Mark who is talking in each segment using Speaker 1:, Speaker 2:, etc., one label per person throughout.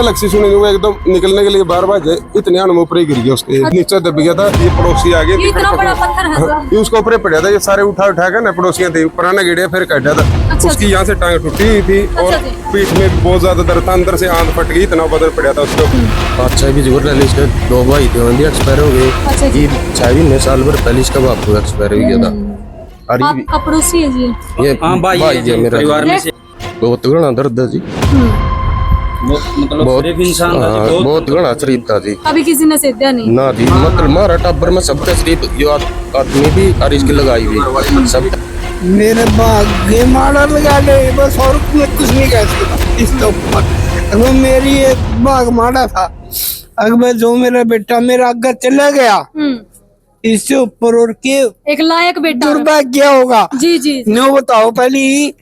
Speaker 1: लक्ष्य सुनी वो एकदम निकलने के लिए बार बार इतने ऊपर ही गिर गया, उसके नीचे दब गया था। ये पड़ोसी आ गए,
Speaker 2: इतना बड़ा पत्थर है सर।
Speaker 1: ये उसके ऊपर पड़ा था। ये सारे उठा कर ना पड़ोसियां थे, पुराना गिड़िया फिर काटा था।
Speaker 2: अच्छा,
Speaker 1: उसकी यहाँ से टांग टूटी हुई थी और पीठ में भी बहुत ज्यादा दर्द था, अंदर से आंत फट गई, इतना बदल पड़ा था उसको।
Speaker 3: अच्छा भी जोर रहा इसके दो भाई थे, वंदी एक्सपायर हो गए।
Speaker 2: अच्छा जी।
Speaker 3: 6 साल भर पहले इसका बाप एक्सपायर हो गया था।
Speaker 2: आपका पड़ोसी है जी?
Speaker 3: ये भाई है मेरा परिवार में से। बहुत घना दर्द है जी,
Speaker 4: मतलब शरीफ इंसान था जी,
Speaker 3: बहुत घना शरीफ था जी।
Speaker 2: अभी किसी ने सीधा नहीं
Speaker 3: ना जी, मतलब मारा टब्बर में सबका शरीफ, यो आदमी भी और इसकी लगाई हुई सब।
Speaker 5: मेरे भाग्य मारा लगा ले बस, और कुछ नहीं कह सकता इसके ऊपर। वो मेरी एक भाग मारा था, अगर जो मेरा बेटा मेरा आगे चला गया इससे ऊपर और के
Speaker 2: एक लायक बेटा
Speaker 5: दुर्भाग्य होगा
Speaker 2: जी जी।
Speaker 5: नो बताओ, पहले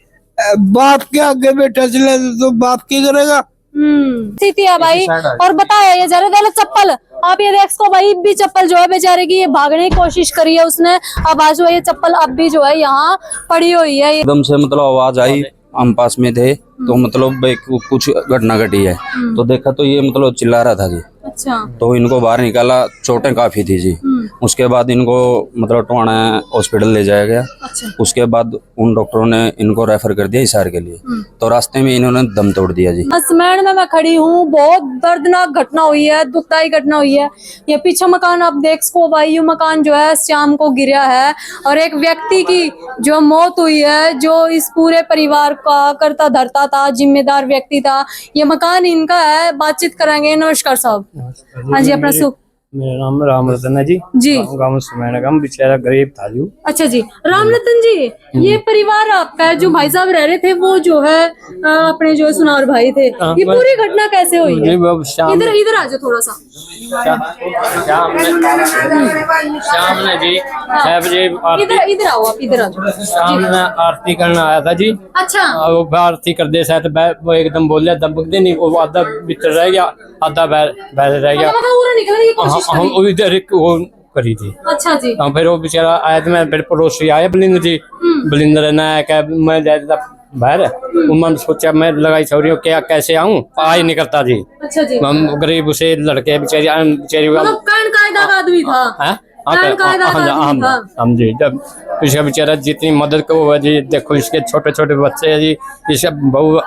Speaker 5: बाप के आगे बेटा चला तो बाप की करेगा।
Speaker 2: स्थिति है भाई। और बताया ये जरा दे चप्पल, आप ये देख को भाई, भी चप्पल जो है बेचारे की ये भागने की कोशिश करी है उसने, अब आज ये चप्पल अब भी जो है यहाँ पड़ी हुई है।
Speaker 4: एकदम से मतलब आवाज आई, हम पास में थे तो मतलब कुछ घटना घटी है तो देखा तो ये मतलब चिल्ला रहा था जी।
Speaker 2: अच्छा।
Speaker 4: तो इनको बाहर निकाला, चोटें काफी थी जी। उसके बाद इनको मतलब टोहाना हॉस्पिटल ले जाया गया।
Speaker 2: अच्छा।
Speaker 4: उसके बाद उन डॉक्टरों ने इनको रेफर कर दिया हिसार के लिए, तो रास्ते में इन्होंने दम तोड़ दिया जी।
Speaker 2: असमैण में मैं खड़ी हूँ, बहुत दर्दनाक घटना हुई है, दुखदायी घटना हुई है। ये पीछे मकान आप देख सको भाई, ये मकान जो है शाम को गिरा है और एक व्यक्ति की जो मौत हुई है, जो इस पूरे परिवार का करता धरता था, जिम्मेदार व्यक्ति था। ये मकान इनका है। बातचीत करेंगे। नमस्कार साहब। हाँ जी, अपना शुभ।
Speaker 6: मेरा नाम राम रतन है जी। गाँव सुमैना का, बेचारा गरीब था जी।
Speaker 2: अच्छा जी, राम रतन जी, ये परिवार आपका है, जो भाई साहब रह रहे थे वो जो है अपने जो सुनार भाई थे, ये पूरी घटना कैसे हुई है? इधर इधर आ जाओ थोड़ा सा।
Speaker 6: शाम ने जी 6 बजे
Speaker 2: इधर आओ, आप इधर आ जाओ।
Speaker 6: शाम ने आरती करने आया था जी।
Speaker 2: अच्छा।
Speaker 6: वो आरती कर दे साथ वो एकदम बोलिया दबक दे नहीं, वो आधा भीतर रह गया, आधा बाहर रह गया।
Speaker 2: पूरा निकलने की कोशिश करी।
Speaker 6: हम इधर वो करी थी।
Speaker 2: अच्छा जी।
Speaker 6: फिर वो बेचारा आया तो मैं फिर पड़ोसी आया बलिंद्र जी। बलिंद्र ने क्या मैं जाता बाहर, उन्होंने सोचा मैं लगाई छोरियों क्या कैसे आऊँ, आ ही नहीं करता जी।
Speaker 2: अच्छा जी।
Speaker 6: हम गरीब उसे लड़के बेचारी
Speaker 2: मतलब कायदा का आदमी था।
Speaker 6: हम जी जब इसका बेचारा जितनी मदद को हुआ जी, देखो इसके छोटे छोटे बच्चे हैं जी, इसका बहु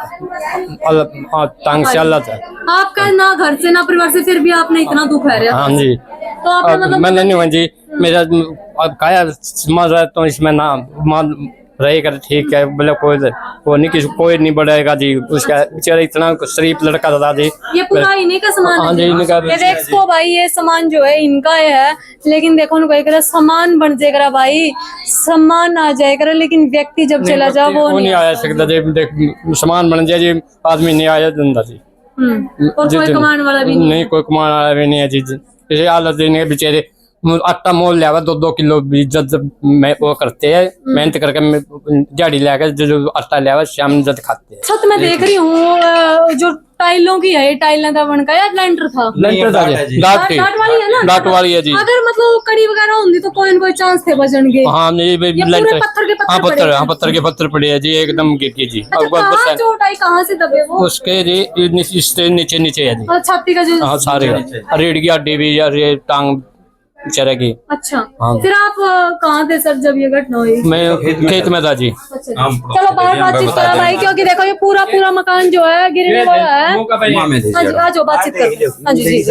Speaker 6: तंग चल रहा था।
Speaker 2: आपका ना घर से ना परिवार से, फिर भी आपने इतना दुख है।
Speaker 6: हाँ जी।
Speaker 2: तो आपने मतलब
Speaker 6: मैंने नहीं हुआ जी, मेरा काया समझ रहा तो इसमें ना मान रहेगा ठीक है, बोले कोई नहीं बढ़ेगा जी। उसका बेचारा इतना शरीफ लड़का था जी।
Speaker 2: ये पूरा इन्हीं का सामान है।
Speaker 6: हाँ जी, इनका।
Speaker 2: ये देखो भाई, ये सामान जो है इनका है, लेकिन देखो उनको सामान बन जाएगा भाई, सामान आ जाएगा, लेकिन व्यक्ति जब चला जाओ वो
Speaker 6: नहीं आया सकता जी। देख सामान बन जाए जी, आदमी नहीं आया धंधा जी।
Speaker 2: और कोई कमाने वाला भी नहीं,
Speaker 6: कोई कमाने वाला भी नहीं है जी। इसे हालत देने बेचारे आटा मोल लिया 2-2 किलो जब मैं वो करते हैं, मेहनत करके झाड़ी लाकर जो आटा लिया शाम जब खाते हैं।
Speaker 2: छत में देख रही हूँ जो टाइलों की है, टाइल का बन का या लेंटर था?
Speaker 6: लेंटर था जी, डाट
Speaker 2: वाली है ना?
Speaker 6: डाट वाली है जी।
Speaker 2: अगर मतलब कड़ी वगैरह होती तो कोई न कोई चांस थे बचने के।
Speaker 6: हाँ लेंटर, पत्थर के पत्थर पड़े हैं जी, एकदम गिर के जी।
Speaker 2: कहाँ से दबे वो?
Speaker 6: उसके जी नीचे है जी,
Speaker 2: छाती का जो
Speaker 6: सारे रीढ़ की हड्डी भी या टांग बेचारा की।
Speaker 2: अच्छा। फिर आप कहाँ थे सर जब ये घटना हुई?
Speaker 6: मैं खेत में था जी।
Speaker 2: अच्छा। चलो बाहर बातचीत करो भाई, क्योंकि देखो ये पूरा मकान जो है गिरने वाला है। हाँ जी, आ जाओ बातचीत करो। हाँ जी जी।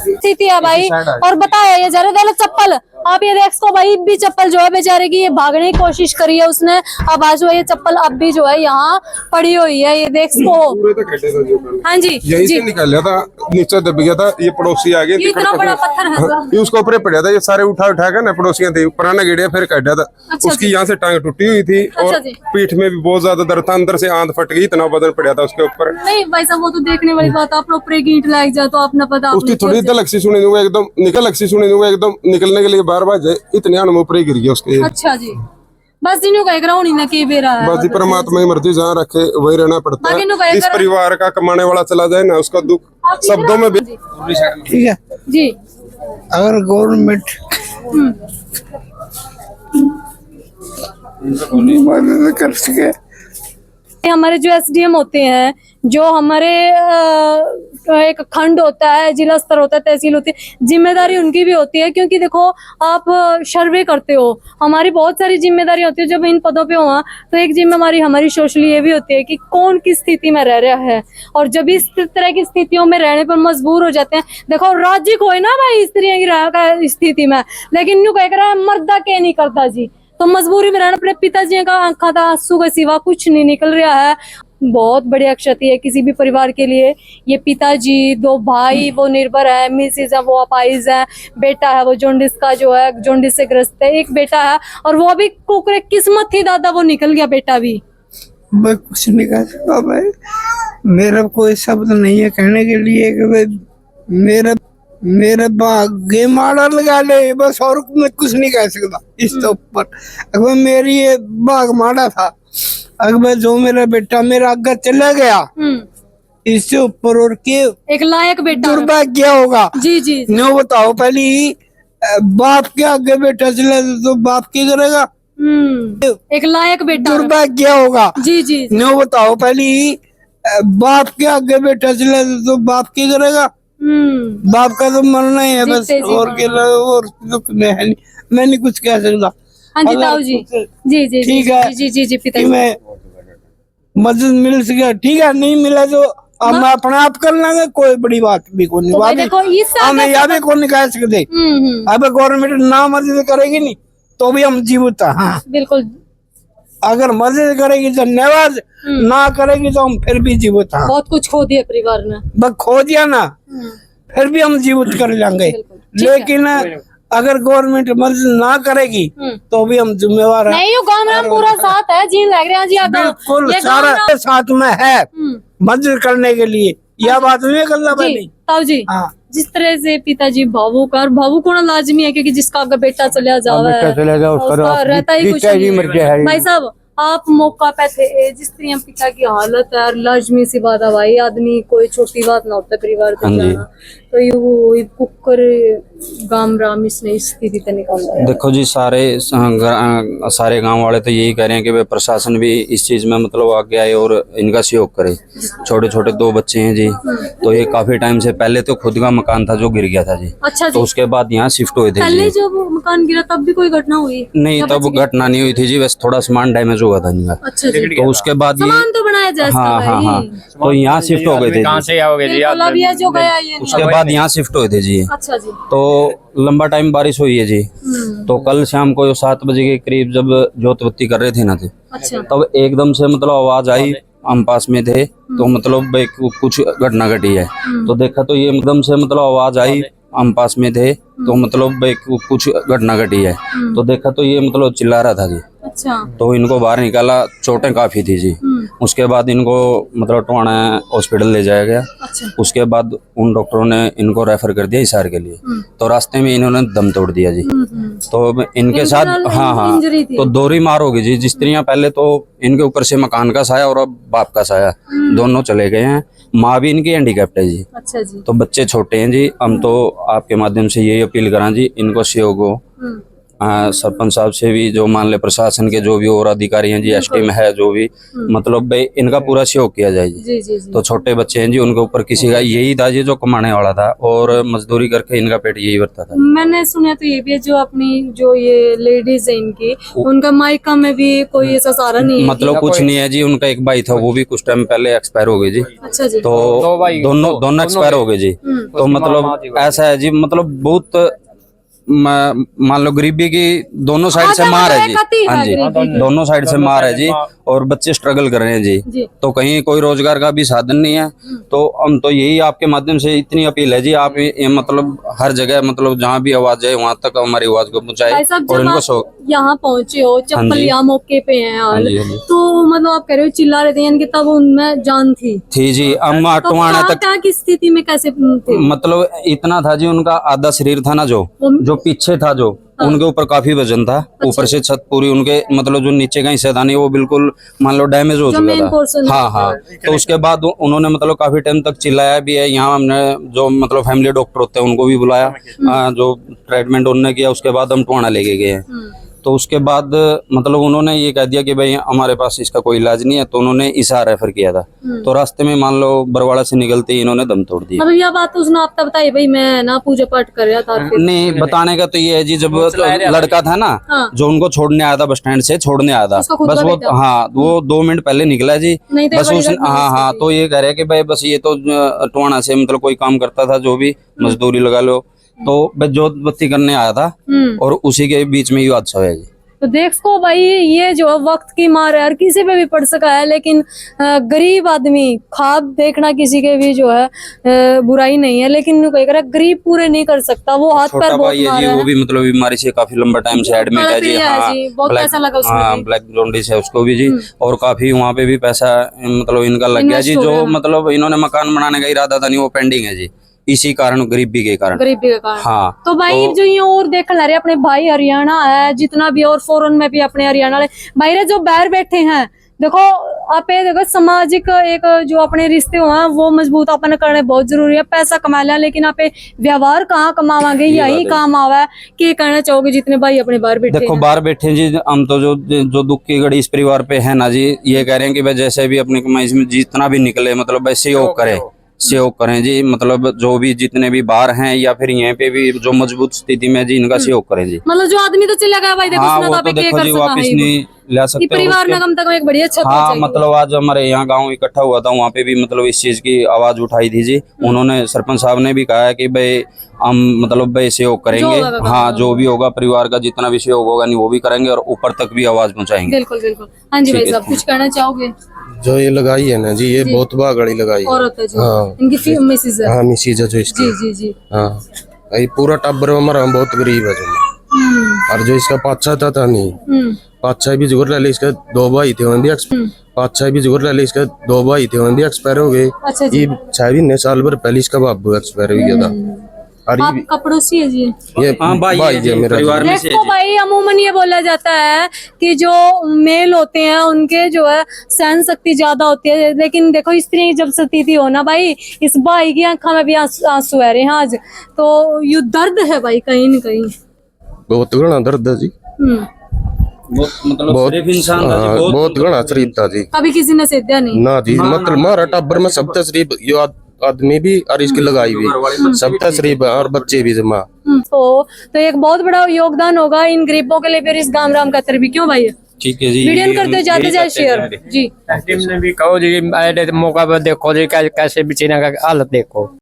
Speaker 2: स्थिति है भाई। और बताया ये जरा दे चप्पल, आप ये देख को भाई, भी चप्पल जो है बेचारे की ये भागने की कोशिश करी है उसने, अब आज ये चप्पल अब भी जो है यहाँ पड़ी हुई है। ये देख को। हाँ जी
Speaker 1: यही से निकल लिया था, नीचे दब गया था। ये पड़ोसी आ गए,
Speaker 2: इतना बड़ा पत्थर है सर।
Speaker 1: ये उसके ऊपर पड़ा था। ये सारे उठा कर ना पड़ोसियां थे, पुराना गिड़िया फिर काटा था। उसकी यहाँ से टांग टूटी हुई थी और पीठ में भी बहुत ज्यादा दर्द था, अंदर से आंत फट गई, इतना बदन पड़ा था उसके ऊपर।
Speaker 2: नहीं भाई साहब, वो तो देखने वाली बात, आप ऊपर ईंट लग जाए तो आपने पता।
Speaker 1: उसकी थोड़ी लक्ष्य सुनी वो एकदम निकलने के लिए बार बार इतने ऊपर ही गिर गया उसके।
Speaker 2: अच्छा जी। बस जिन्हों कह रहा हूँ ना, बेरा है
Speaker 1: बस परमात्मा की मर्जी जहाँ रखे वही रहना पड़ता है। इस परिवार का कमाने वाला चला जाए ना, उसका दुख शब्दों में भी।
Speaker 5: ठीक है
Speaker 2: जी।
Speaker 5: अगर गवर्नमेंट मदद कर सके
Speaker 2: हमारे जो एसडीएम होते हैं, जो हमारे एक खंड होता है, जिला स्तर होता है, तहसील होती है, जिम्मेदारी उनकी भी होती है। क्योंकि देखो आप सर्वे करते हो, हमारी बहुत सारी जिम्मेदारी होती है जब इन पदों पे हो। तो एक जिम्मेदारी हमारी सोशली ये भी होती है कि कौन किस स्थिति में रह रहा है, और जब इस तरह की स्थितियों में रहने पर मजबूर हो जाते हैं। देखो राज्य को है ना भाई स्त्रियों की स्थिति में, लेकिन यूं कह रहा है मर्दा के नहीं करता जी, तो मजबूरी में रहना। अपने पिताजी का आंखा था आंसू के सिवा कुछ नहीं निकल रहा है। बहुत बड़ी क्षति है किसी भी परिवार के लिए। ये पिताजी, 2 भाई वो निर्भर है, मिसेज है वो अपाइज है, बेटा है वो जॉन्डिस का जो है जॉन्डिस से ग्रस्त है, एक बेटा है और वो भी कुकरे किस्मत थी दादा, वो निकल गया बेटा भी।
Speaker 5: मैं कुछ नहीं कह सकता भाई, मेरा कोई शब्द नहीं है कहने के लिए कि भाई मेरे भाग्य माड़ा लगा ले बस, और मैं कुछ नहीं कह सकता इसके ऊपर। अगर मेरी ये भाग माड़ा था, अगर जो मेरा बेटा मेरा आगे चला गया इससे ऊपर और के
Speaker 2: एक लायक बेटा
Speaker 5: दुर्भाग्य होगा।
Speaker 2: जी जी
Speaker 5: नो बताओ, पहले बाप के आगे बेटा चला तो बाप की करेगा,
Speaker 2: एक लायक बेटा
Speaker 5: दुर्भाग्य होगा।
Speaker 2: जी जी
Speaker 5: नो बताओ, पहले बाप के आगे बेटा चला तो बाप की करेगा, बाप का तो मरना ही है बस, और तो है नहीं, मैं नहीं कुछ कह सकता।
Speaker 2: हाँ जी ताऊ जी, जी जी
Speaker 5: ठीक है,
Speaker 2: जी जी जी पिता,
Speaker 5: मैं मदद मिल सके ठीक है, नहीं मिला तो हम अपने आप कर लेंगे, कोई बड़ी बात भी कोई नहीं।
Speaker 2: देखो
Speaker 5: हमें यह भी कोई नहीं कह सकते, अब गवर्नमेंट ना मदद करेगी नहीं तो भी हम जीवित हैं। हाँ
Speaker 2: बिल्कुल,
Speaker 5: अगर मदद करेगी धन्यवाद, ना करेगी तो हम फिर भी जीवित हैं।
Speaker 2: बहुत कुछ खो दिया परिवार ने,
Speaker 5: बस खो दिया ना, फिर भी हम जीवित कर लेंगे। लेकिन अगर गवर्नमेंट मदद ना करेगी तो भी हम जिम्मेवार हैं।
Speaker 2: नहीं गाँव में पूरा साथ है जी, लग रहे हैं जी,
Speaker 5: बिल्कुल सारा साथ में है मदद करने के लिए, यह बात नहीं करना पहले
Speaker 2: ताऊ जी।
Speaker 5: हाँ,
Speaker 2: जिस तरह से पिताजी भावुक और भावुक होना लाजमी है, क्योंकि जिसका अगर बेटा चला जावा है उसका रहता ही कुछ नहीं है। भाई साहब आप मौका पे थे, जिस तरह पिता की हालत है लाजमी सी बात है भाई, आदमी कोई छोटी बात ना होता परिवार को जाना, तो ये वो कुकर गांव राम इसने इस स्थिति से निकाला है।
Speaker 4: देखो जी सारे गांव वाले तो यही कह रहे हैं कि वे प्रशासन भी इस चीज में मतलब आगे आए और इनका सहयोग करे। छोटे छोटे 2 बच्चे हैं जी, तो ये काफी टाइम से पहले तो खुद का मकान था जो गिर गया था जी।
Speaker 2: अच्छा
Speaker 4: तो उसके बाद यहाँ शिफ्ट हुए थे
Speaker 2: पहले
Speaker 4: जी।
Speaker 2: जब मकान गिरा तब भी कोई घटना हुई
Speaker 4: नहीं, तब घटना नहीं हुई थी जी, बस थोड़ा सामान डैमेज हुआ था इनका।
Speaker 2: अच्छा जी,
Speaker 4: तो उसके बाद ये
Speaker 2: सामान तो बनाया जा सकता है
Speaker 4: हाँ हाँ, तो यहाँ शिफ्ट हो गए थे
Speaker 6: कहाँ
Speaker 4: जी।
Speaker 6: से आओगे जी?
Speaker 2: बिल्कुल, अब ये जो गया ये
Speaker 4: उसके बाद यहाँ शिफ्ट हुए थे जी।
Speaker 2: अच्छा जी,
Speaker 4: तो लंबा टाइम बारिश हुई है जी। तो कल शाम को 7 बजे के करीब जब जोत बत्ती कर रहे थे ना थे,
Speaker 2: अच्छा
Speaker 4: तब एकदम से मतलब आवाज आई, हम पास में थे तो मतलब भाई कुछ घटना घटी है। तो देखा तो ये एकदम से मतलब आवाज आई, हम पास में थे तो मतलब भाई कुछ घटना घटी है। तो देखा तो ये मतलब चिल्ला रहा था जी।
Speaker 2: अच्छा,
Speaker 4: तो इनको बाहर निकाला, चोटें काफी थी जी। उसके बाद इनको मतलब टोहाना हॉस्पिटल ले जाया गया।
Speaker 2: अच्छा,
Speaker 4: उसके बाद उन डॉक्टरों ने इनको रेफर कर दिया हिसार के लिए। तो रास्ते में इन्होंने दम तोड़ दिया जी। तो इनके साथ हाँ हाँ,
Speaker 2: इंजरी थी।
Speaker 4: तो दोहरी मार होगी जी। जिस तरह पहले तो इनके ऊपर से मकान का साया और अब बाप का साया दोनों चले गए हैं। माँ भी इनकी हैंडीकैप्ट है जी।
Speaker 2: अच्छा जी,
Speaker 4: तो बच्चे छोटे हैं जी। हम तो आपके माध्यम से यही अपील करा जी, इनको सहयोग हो। सरपंच साहब से भी, जो मान ले प्रशासन के जो भी और अधिकारी हैं जी, एसडीएम है जो भी, मतलब भाई इनका पूरा सहयोग किया जाए जी।
Speaker 2: जी जी जी,
Speaker 4: तो छोटे बच्चे हैं जी, उनके ऊपर किसी का यही था जी जो कमाने वाला था और मजदूरी करके इनका पेट यही भरता था।
Speaker 2: मैंने सुना तो ये भी है, जो अपनी जो ये लेडीज है इनकी, उनका मायका में भी कोई ऐसा सहारा नहीं है।
Speaker 4: मतलब कुछ नहीं है जी। उनका एक भाई था, वो भी कुछ टाइम पहले एक्सपायर हो गए जी।
Speaker 2: अच्छा जी,
Speaker 4: तो दोनों एक्सपायर हो गए जी। तो मतलब ऐसा है जी, मतलब बहुत मान लो गरीबी की दोनों साइड से मार है जी। हाँ जी, दोनों साइड से मार है जी। और बच्चे स्ट्रगल कर रहे हैं जी। तो कहीं कोई रोजगार का भी साधन नहीं है। तो हम तो यही आपके माध्यम से इतनी अपील है जी, आप ये मतलब हर जगह मतलब जहाँ भी आवाज जाए वहाँ तक हमारी आवाज को पहुँचाए। और इनको
Speaker 2: यहाँ पहुँचे हो, चप्पल यहाँ मौके पे है हाल, तो मतलब आप कह रहे हो चिल्ला रहे थे, यानी कि तब उनमें जान थी
Speaker 4: जी। अम्मा टुहाना तक
Speaker 2: क्या की स्थिति में कैसे थे?
Speaker 4: मतलब इतना था जी, उनका आधा शरीर था ना, जो पीछे था, जो उनके ऊपर काफी वजन था। ऊपर से छत पूरी उनके मतलब जो नीचे का हिस्सा था नहीं, वो बिल्कुल मान लो डैमेज हो चुका था। हाँ हाँ। तो उसके बाद उन्होंने मतलब काफी टाइम तक चिल्लाया भी है। यहाँ हमने जो मतलब फैमिली डॉक्टर होते हैं उनको भी बुलाया, जो ट्रीटमेंट उन्होंने किया। उसके बाद हम टुहाना लेके गए हैं। तो उसके बाद मतलब उन्होंने ये कह दिया कि भाई हमारे पास इसका कोई इलाज नहीं है, तो उन्होंने ईसा रेफर किया था। तो रास्ते में मान लो बरवाड़ा से निकलते ही इन्होंने दम तोड़ दिया।
Speaker 2: मतलब यह बात उसने आपको बताई भाई मैं ना पूजा पाठ कर रहा था फिर?
Speaker 4: नहीं, बताने का तो ये है जी, जब लड़का था ना
Speaker 2: हाँ।
Speaker 4: जो उनको छोड़ने आया था, बस स्टैंड से छोड़ने आया था,
Speaker 2: उसका खुद
Speaker 4: बस
Speaker 2: का
Speaker 4: वो
Speaker 2: बेटा?
Speaker 4: हाँ वो 2 मिनट पहले निकला जी।
Speaker 2: नहीं तो
Speaker 4: बस
Speaker 2: बड़ी
Speaker 4: उसने
Speaker 2: गलती
Speaker 4: हाँ हाँ तो ये कह रहे कि भाई बस ये तो टोहाना से मतलब कोई काम करता था, जो भी मजदूरी लगा लो, तो बस जोत बत्ती करने आया था और उसी के बीच में ये हादसा हुआ जी।
Speaker 2: तो देखो भाई ये जो वक्त की मार है, हर किसी पे भी पड़ सका है, लेकिन गरीब आदमी ख्वाब देखना किसी के भी जो है बुराई नहीं है, लेकिन कोई कह गरीब पूरे नहीं कर सकता। वो हाथ पैर
Speaker 4: छोटा
Speaker 2: बहुत
Speaker 4: भाई है
Speaker 2: मार
Speaker 4: जी,
Speaker 2: है।
Speaker 4: वो भी मतलब बीमारी से काफी लंबा टाइम से एडमिट है जी।
Speaker 2: है
Speaker 4: हाँ,
Speaker 2: जी, बहुत पैसा लगा उसमें
Speaker 4: हाँ
Speaker 2: भी।
Speaker 4: ब्लैक जॉन्डिस है उसको भी जी, और काफी वहाँ पे भी पैसा मतलब इनका लग गया जी।
Speaker 2: इन्वेस्ट हो
Speaker 4: जो
Speaker 2: गया।
Speaker 4: मतलब इन्होंने मकान बनाने का इरादा था नहीं, वो पेंडिंग है जी, इसी कारण, गरीबी के कारण।
Speaker 2: गरीबी के कारण।
Speaker 4: हाँ
Speaker 2: तो भाई जो ये और देख ला रहे अपने भाई हरियाणा है जितना भी, और फॉरेन में भी अपने हरियाणा वाले भाई रे जो बाहर बैठे हैं, देखो आप ये देखो सामाजिक एक जो अपने रिश्ते हो हैं वो मजबूत अपन करने बहुत जरूरी है। पैसा कमा लिया लेकिन आप व्यवहार कहाँ कमावांगे, यही काम आवा है। क्या कहना चाहोगे जितने भाई अपने बाहर बैठे
Speaker 4: देखो
Speaker 2: हैं?
Speaker 4: बाहर बैठे जी, हम तो जो दुख की घड़ी इस परिवार पे है ना जी, ये कह रहे हैं कि भाई जैसे भी अपनी कमाई में जितना भी निकले मतलब भाई सहयोग करें जी। मतलब जो भी जितने भी बाहर हैं या फिर यहाँ पे भी जो मजबूत स्थिति में जी, इनका सहयोग करें जी।
Speaker 2: मतलब जो आदमी तो चला गया भाई, देखो
Speaker 4: हाँ
Speaker 2: उसने
Speaker 4: वो
Speaker 2: तो
Speaker 4: तो
Speaker 2: अभी क्या
Speaker 4: देखो
Speaker 2: कर
Speaker 4: जी
Speaker 2: सका
Speaker 4: वापिस
Speaker 2: है
Speaker 4: नहीं ला
Speaker 2: ये
Speaker 4: सकते
Speaker 2: परिवार में कम से कम एक बढ़िया छत
Speaker 4: हाँ
Speaker 2: चाहिए।
Speaker 4: मतलब आज हमारे यहाँ गांव इकट्ठा हुआ था, वहाँ पे भी मतलब इस चीज की आवाज उठाई थी जी। उन्होंने सरपंच साहब ने भी कहा है कि भाई हम मतलब भाई सहयोग करेंगे।
Speaker 2: होगा
Speaker 4: हाँ जो भी होगा परिवार का जितना भी सहयोग होगा नहीं वो भी करेंगे और ऊपर तक भी आवाज पहुँचाएंगे।
Speaker 2: बिल्कुल बिल्कुल। हाँ जी भाई साहब कुछ कहना चाहोगे?
Speaker 3: जो ये लगाई है ना जी, ये बहुत बागड़ी लगाई है।
Speaker 2: औरत है जो
Speaker 3: हाँ।
Speaker 2: इनकी मिसेज है।
Speaker 3: हाँ मिसीज है जो इसकी।
Speaker 2: जी जी जी।
Speaker 3: हाँ ये पूरा टब्बर हमारा बहुत गरीब है जो। और जो इसका पाचा था नहीं, पाचा भी जुगर ले इसके 2 भाई थे, वहीं भी पाचा भी जुगर ले इसके 2 भाई थे, वहीं भी एक्सपायर हो गए।
Speaker 2: अच्छा जी।
Speaker 3: ये 6 महीने साल भर पहले इसका बाबू एक्सपायर हो गया था। और
Speaker 2: आपका पड़ोसी है जी?
Speaker 3: ये
Speaker 4: हाँ भाई है जी,
Speaker 3: मेरा
Speaker 4: परिवार में से
Speaker 2: देखो भाई अमूमन ये बोला जाता है कि जो मेल होते हैं उनके जो है सहन शक्ति ज्यादा होती है, लेकिन देखो स्त्री जब स्थिति हो ना भाई, इस भाई की आंखों में भी आंसू आ रहे हैं आज। तो ये दर्द है भाई कहीं न कहीं।
Speaker 3: बहुत घना दर्द है जी।
Speaker 4: बहुत मतलब
Speaker 3: बहुत
Speaker 4: सिर्फ इंसान था जी,
Speaker 3: हाँ, बहुत घना शरीफ था जी।
Speaker 2: कभी किसी ने सेद्या नहीं?
Speaker 3: ना जी मतलब मारा टब्बर में सब तशरीफ, ये आदमी भी और इसकी लगाई भी सब तशरीफ है और बच्चे भी जमा।
Speaker 2: तो एक बहुत बड़ा योगदान होगा इन गरीबों के लिए फिर इस गांव राम का भी, क्यों भाई?
Speaker 4: ठीक है जी।
Speaker 2: वीडियो करते जाते जाए शेयर जी।
Speaker 6: टीम ने भी कहो जी, मौका पर देखो जी कैसे बेचारे का हालत देखो।